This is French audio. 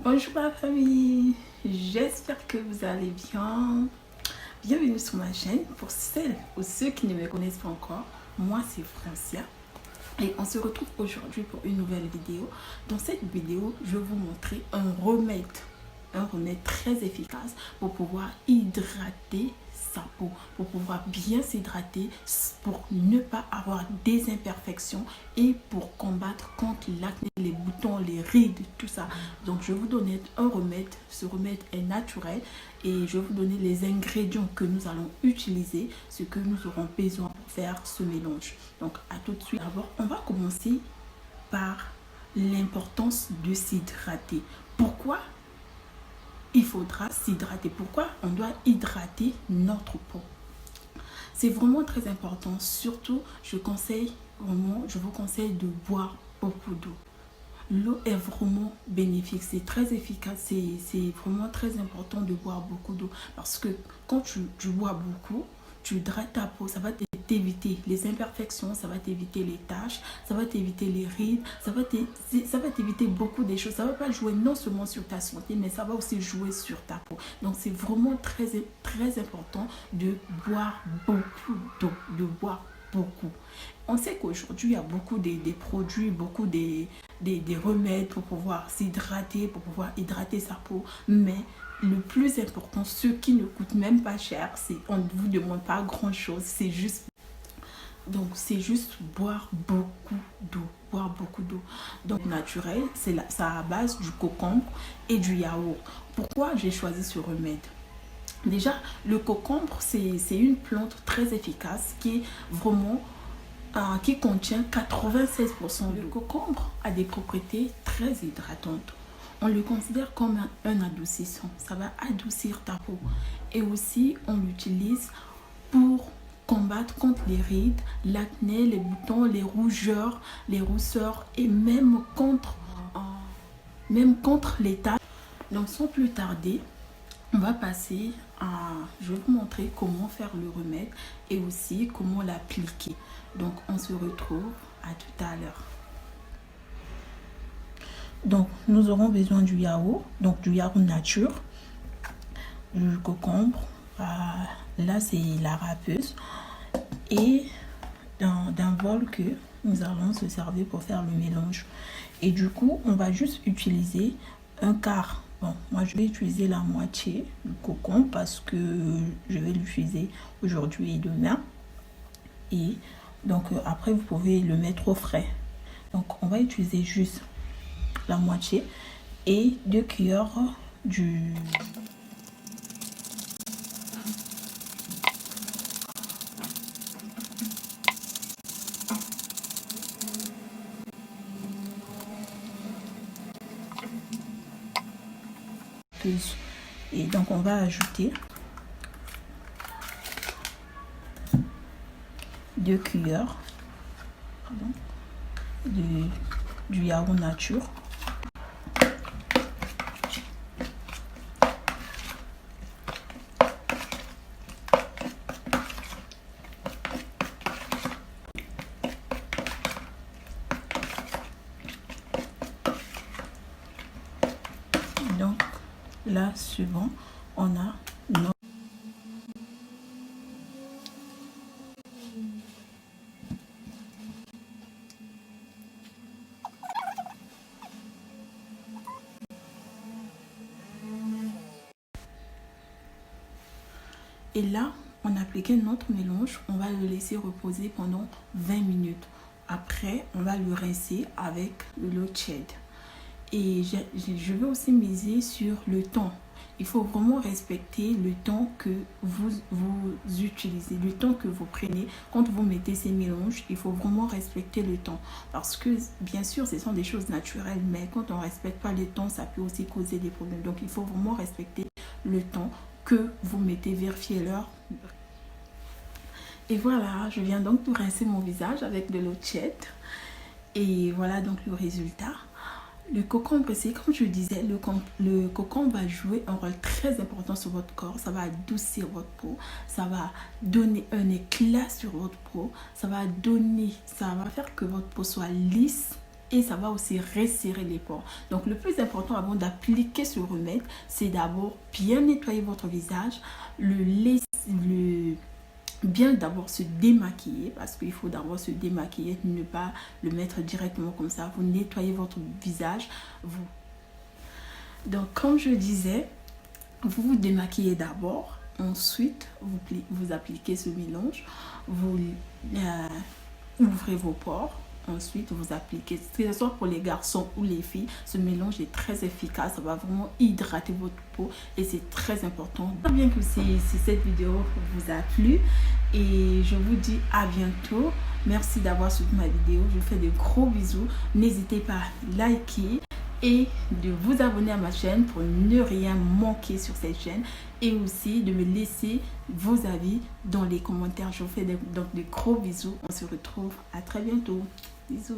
Bonjour ma famille, j'espère que vous allez bien. Bienvenue sur ma chaîne. Pour celles ou ceux qui ne me connaissent pas encore, moi c'est Francia et on se retrouve aujourd'hui pour une nouvelle vidéo. Dans cette vidéo, je vais vous montrer un remède très efficace pour pouvoir hydrater sa peau, pour pouvoir bien s'hydrater, pour ne pas avoir des imperfections et pour combattre contre l'acné, les boutons, les rides, tout ça. Donc je vais vous donner un remède. Ce remède est naturel et je vais vous donner les ingrédients que nous allons utiliser, ce que nous aurons besoin pour faire ce mélange. Donc à tout de suite. D'abord, on va commencer par l'importance de s'hydrater. Pourquoi il faudra s'hydrater? Pourquoi on doit hydrater notre peau? C'est vraiment très important. Surtout, je vous conseille de boire beaucoup d'eau. L'eau est vraiment bénéfique, c'est très efficace, c'est vraiment très important de boire beaucoup d'eau parce que quand tu bois beaucoup, tu hydrates ta peau, ça va t'éviter les imperfections, ça va t'éviter les taches, ça va t'éviter les rides, ça va t'éviter beaucoup de choses. Ça va pas jouer non seulement sur ta santé, mais ça va aussi jouer sur ta peau. Donc c'est vraiment très, très important de boire beaucoup d'eau, de boire beaucoup. On sait qu'aujourd'hui, il y a beaucoup des produits, beaucoup des remèdes pour pouvoir s'hydrater, pour pouvoir hydrater sa peau. Mais le plus important, ce qui ne coûte même pas cher, c'est on ne vous demande pas grand-chose, c'est juste boire beaucoup d'eau, boire beaucoup d'eau. Donc naturel, c'est à base du concombre et du yaourt. Pourquoi j'ai choisi ce remède? Déjà, le concombre, c'est une plante très efficace qui est vraiment qui contient 96% d'eau. Le concombre a des propriétés très hydratantes. On le considère comme un adoucissant. Ça va adoucir ta peau. Et aussi, on l'utilise pour combattre contre les rides, l'acné, les boutons, les rougeurs, les rousseurs et même contre les taches. Donc, sans plus tarder, on va passer à... Je vais vous montrer comment faire le remède et aussi comment l'appliquer. Donc, on se retrouve à tout à l'heure. Donc, nous aurons besoin du yaourt, donc du yaourt nature, du concombre, là c'est la râpeuse, et d'un bol que nous allons se servir pour faire le mélange. Et du coup, on va juste utiliser un quart. Bon, moi je vais utiliser la moitié du concombre parce que je vais l'utiliser aujourd'hui et demain. Et donc après, vous pouvez le mettre au frais. Donc, on va utiliser juste la moitié et 2 cuillères du et donc on va ajouter 2 cuillères du yaourt nature. Donc là, suivant, on a notre et là, on a appliqué notre mélange, on va le laisser reposer pendant 20 minutes. Après, on va le rincer avec l'eau tiède. Et je vais aussi miser sur le temps. Il faut vraiment respecter le temps que vous utilisez, le temps que vous prenez. Quand vous mettez ces mélanges, il faut vraiment respecter le temps. Parce que, bien sûr, ce sont des choses naturelles, mais quand on ne respecte pas le temps, ça peut aussi causer des problèmes. Donc, il faut vraiment respecter le temps que vous mettez, vérifiez l'heure. Et voilà, je viens donc de rincer mon visage avec de l'eau tiède. Et voilà donc le résultat. Le concombre, c'est comme je disais, le concombre va jouer un rôle très important sur votre corps. Ça va adoucir votre peau, ça va donner un éclat sur votre peau, ça va faire que votre peau soit lisse et ça va aussi resserrer les pores. Donc le plus important avant d'appliquer ce remède, c'est d'abord bien nettoyer votre visage, bien d'abord se démaquiller, parce qu'il faut d'abord se démaquiller, ne pas le mettre directement comme ça. Vous nettoyez votre visage, donc comme je disais, vous vous démaquillez d'abord, ensuite vous appliquez ce mélange, vous ouvrez vos pores, ensuite vous appliquez, que ce soit pour les garçons ou les filles, ce mélange est très efficace, ça va vraiment hydrater votre peau et c'est très important. J'espère bien que si cette vidéo vous a plu et je vous dis à bientôt. Merci d'avoir suivi ma vidéo, je vous fais de gros bisous, n'hésitez pas à liker et de vous abonner à ma chaîne pour ne rien manquer sur cette chaîne et aussi de me laisser vos avis dans les commentaires. Je vous fais donc de gros bisous. On se retrouve à très bientôt. Bisous.